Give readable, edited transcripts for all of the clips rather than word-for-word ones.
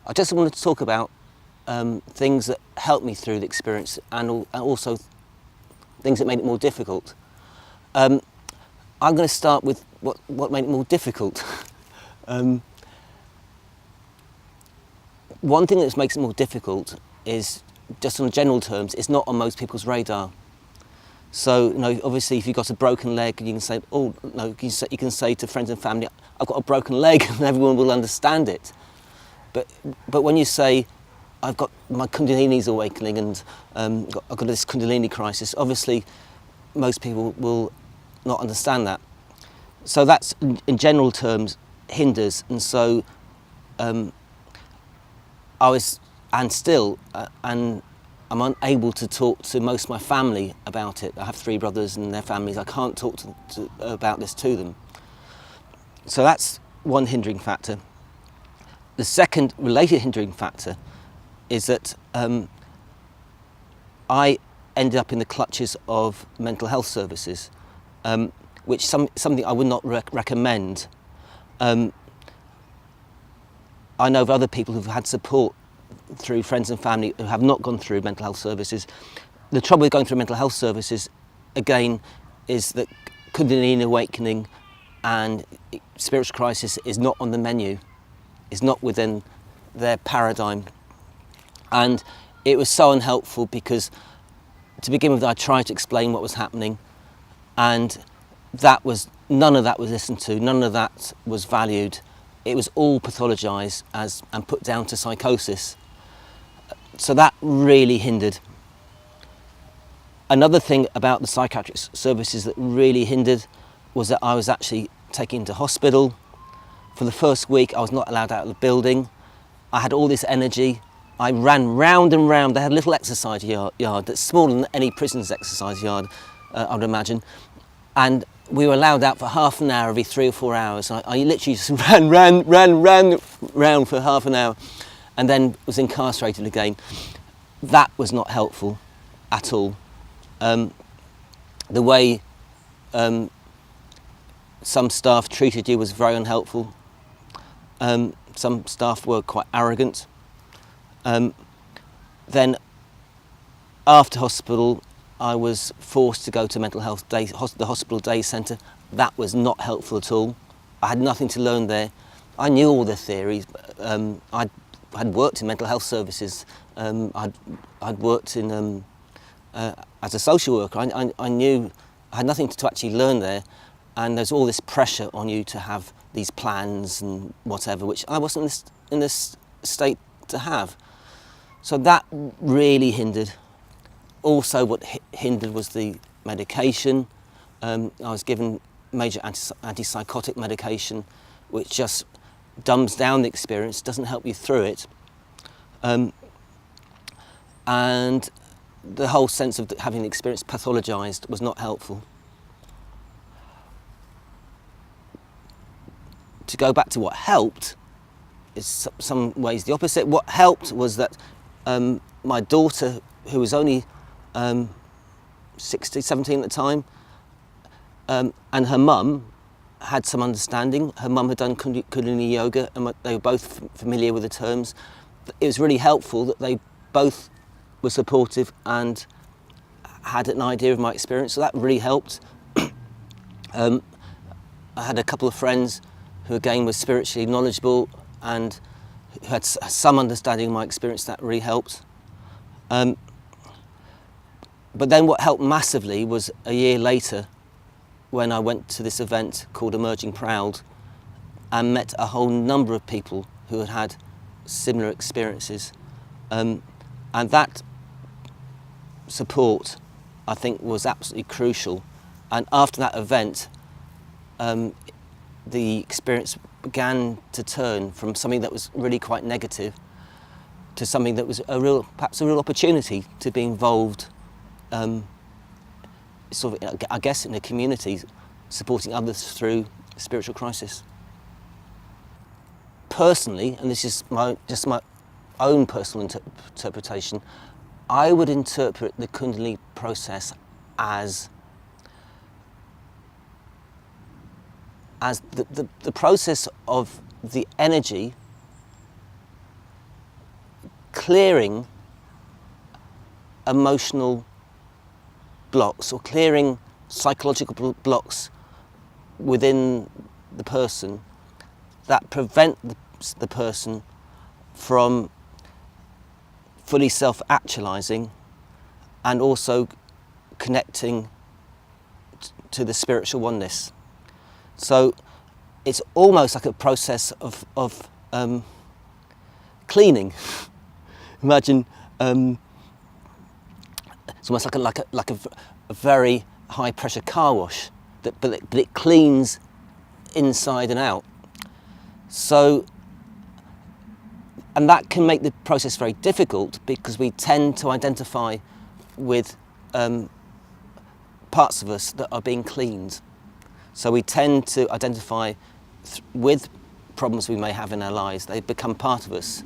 I just wanted to talk about things that helped me through the experience and also things that made it more difficult. I'm going to start with what made it more difficult. One thing that makes it more difficult is, just on general terms, it's not on most people's radar. So, obviously, if you've got a broken leg, you can say, you can say to friends and family, "I've got a broken leg," and everyone will understand it. But when you say, "I've got my Kundalini's awakening and I've got this Kundalini crisis," obviously, most people will not understand that. So that's, in general terms, hinders, and so I'm unable to talk to most of my family about it. I have 3 brothers and their families. I can't talk about this to them. So that's one hindering factor. The second related hindering factor is that I ended up in the clutches of mental health services, which something I would not recommend. I know of other people who've had support through friends and family who have not gone through mental health services. The trouble with going through mental health services, again, is that Kundalini Awakening and spiritual crisis is not on the menu, is not within their paradigm. And it was so unhelpful because, to begin with, I tried to explain what was happening, and none of that was listened to, none of that was valued. It was all pathologised and put down to psychosis. So that really hindered. Another thing about the psychiatric services that really hindered was that I was actually taken to hospital. For the first week, I was not allowed out of the building. I had all this energy. I ran round and round. They had a little exercise yard that's smaller than any prison's exercise yard, I would imagine. And we were allowed out for half an hour every 3 or 4 hours. I literally just ran round for half an hour and then was incarcerated again. That was not helpful at all. The way some staff treated you was very unhelpful. Some staff were quite arrogant. Then after hospital, I was forced to go to the hospital day centre. That was not helpful at all. I had nothing to learn there. I knew all the theories. I had worked in mental health services. I'd worked in as a social worker. I knew I had nothing to actually learn there, and there's all this pressure on you to have these plans and whatever, which I wasn't in this state to have. So that really hindered. Also, what hindered was the medication. I was given major antipsychotic medication, which just dumbs down the experience, doesn't help you through it. And the whole sense of having the experience pathologised was not helpful. To go back to what helped, is some ways the opposite. What helped was that my daughter, who was only 17 at the time, and her mum had some understanding. Her mum had done Kundalini yoga, and they were both familiar with the terms. It was really helpful that they both were supportive and had an idea of my experience, so that really helped. I had a couple of friends who again were spiritually knowledgeable and who had some understanding of my experience. That really helped. But then what helped massively was a year later, when I went to this event called Emerging Proud and met a whole number of people who had had similar experiences. And that support, I think, was absolutely crucial. And after that event, the experience began to turn from something that was really quite negative to something that was perhaps a real opportunity to be involved, sort of, I guess, in the community, supporting others through spiritual crisis. Personally, and this is just my own personal interpretation, I would interpret the Kundalini process as the process of the energy clearing emotional blocks or clearing psychological blocks within the person that prevent the person from fully self-actualizing and also connecting to the spiritual oneness. So it's almost like a process of cleaning. Imagine it's almost like a very high pressure car wash, but it cleans inside and out. So, and that can make the process very difficult because we tend to identify with parts of us that are being cleaned. So we tend to identify with problems we may have in our lives. They become part of us,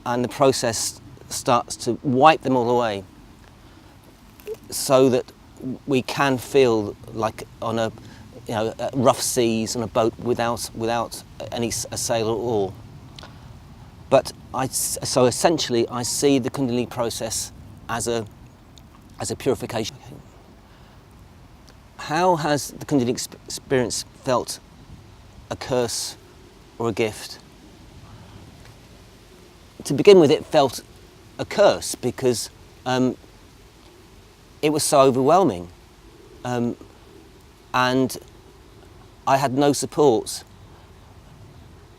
and the process starts to wipe them all away, so that we can feel like on a rough seas on a boat without any sail or oar. But so essentially, I see the Kundalini process as a purification. How has the Kundalini experience felt a curse or a gift? To begin with, it felt a curse because it was so overwhelming, and I had no support,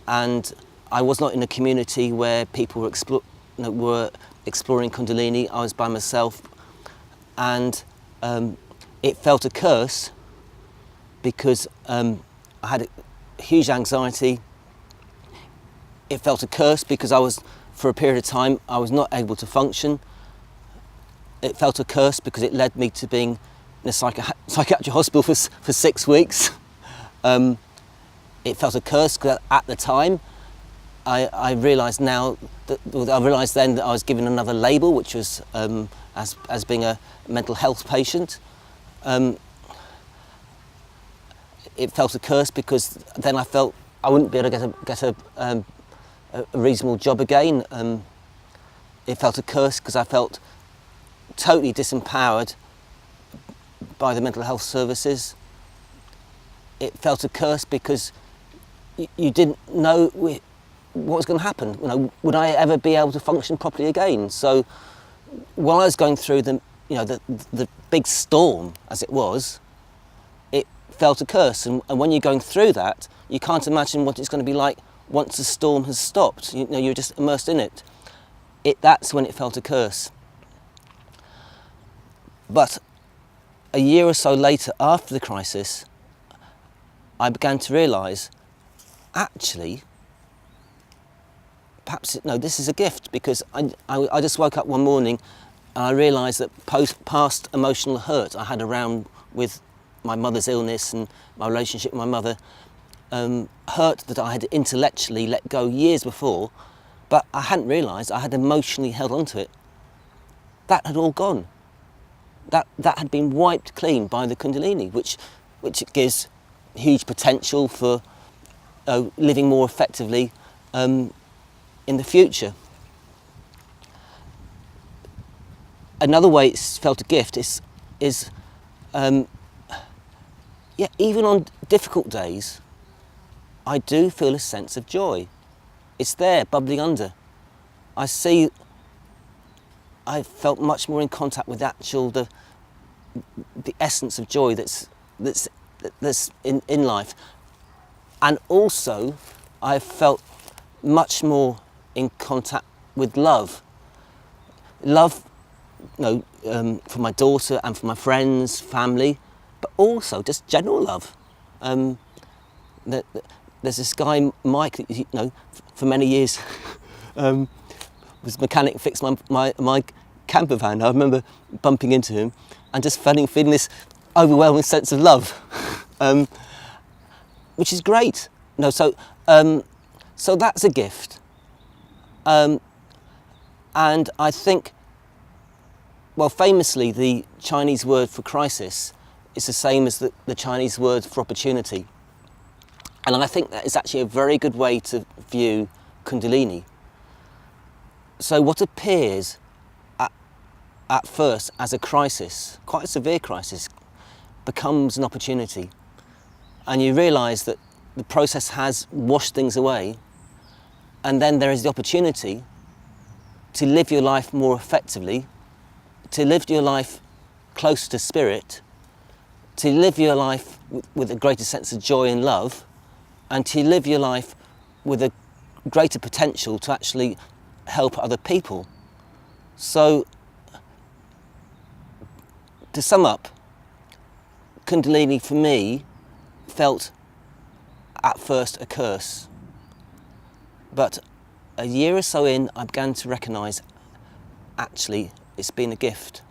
and I was not in a community where people were exploring Kundalini. I was by myself, and it felt a curse because I had huge anxiety. It felt a curse because for a period of time, I was not able to function. It felt a curse because it led me to being in a psychiatric hospital for 6 weeks. It felt a curse because at the time, I realised then that I was given another label, which was as being a mental health patient. It felt a curse because then I felt I wouldn't be able to get a reasonable job again. It felt a curse because I felt totally disempowered by the mental health services. It felt a curse because you didn't know what was going to happen. Would I ever be able to function properly again? So while I was going through the big storm, as it was, it felt a curse. And when you're going through that, you can't imagine what it's going to be like once the storm has stopped. You're just immersed in it. That's when it felt a curse. But a year or so later, after the crisis, I began to realise, actually, perhaps this is a gift, because I just woke up one morning and I realised that past emotional hurt I had around with my mother's illness and my relationship with my mother, hurt that I had intellectually let go years before, but I hadn't realised I had emotionally held onto it. That had all gone. That had been wiped clean by the Kundalini, which gives huge potential for living more effectively in the future. Another way it's felt a gift is even on difficult days, I do feel a sense of joy. It's there, bubbling under. I felt much more in contact with the essence of joy that's in life, and also I felt much more in contact with love. Love, for my daughter and for my friends, family, but also just general love. There's this guy, Mike, that for many years was a mechanic, fixed my camper van. I remember bumping into him and just feeling this overwhelming sense of love, which is great. So that's a gift. And I think, famously, the Chinese word for crisis is the same as the Chinese word for opportunity. And I think that is actually a very good way to view Kundalini. So what appears at first as a crisis, quite a severe crisis, becomes an opportunity. And you realise that the process has washed things away, and then there is the opportunity to live your life more effectively, to live your life close to spirit, to live your life with a greater sense of joy and love, and to live your life with a greater potential to actually help other people. So, to sum up, Kundalini for me felt at first a curse, but a year or so in I began to recognise actually it's been a gift.